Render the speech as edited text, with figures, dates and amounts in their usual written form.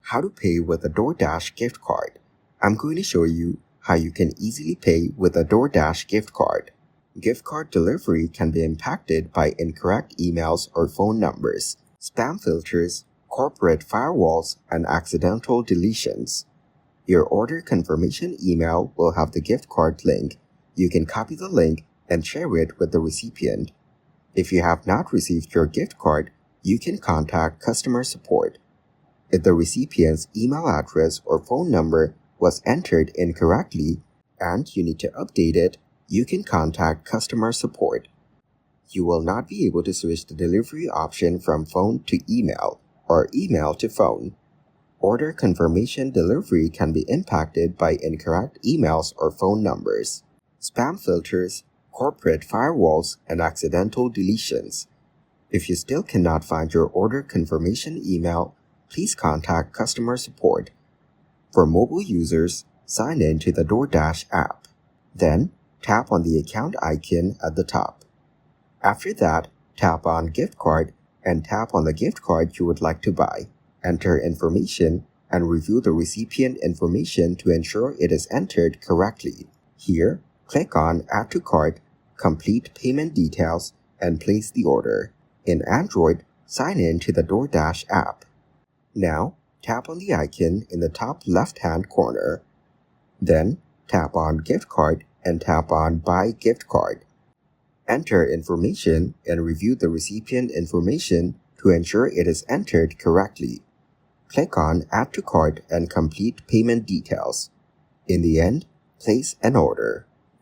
How to pay with a DoorDash gift card. I'm going to show you how you can easily pay with a DoorDash gift card. Gift card delivery can be impacted by incorrect emails or phone numbers, spam filters, corporate firewalls, and accidental deletions. Your order confirmation email will have the gift card link. You can copy the link and share it with the recipient. If you have not received your gift card, you can contact customer support. If the recipient's email address or phone number was entered incorrectly and you need to update it, you can contact customer support. You will not be able to switch the delivery option from phone to email or email to phone. Order confirmation delivery can be impacted by incorrect emails or phone numbers, spam filters, corporate firewalls, and accidental deletions. If you still cannot find your order confirmation email, please contact customer support. For mobile users, sign in to the DoorDash app. Then, tap on the account icon at the top. After that, tap on Gift Card and tap on the gift card you would like to buy. Enter information and review the recipient information to ensure it is entered correctly. Here, click on Add to Cart, complete payment details, and place the order. In Android, sign in to the DoorDash app. Now, tap on the icon in the top left-hand corner. Then, tap on Gift Card and tap on Buy Gift Card. Enter information and review the recipient information to ensure it is entered correctly. Click on Add to Cart and complete payment details. In the end, place an order.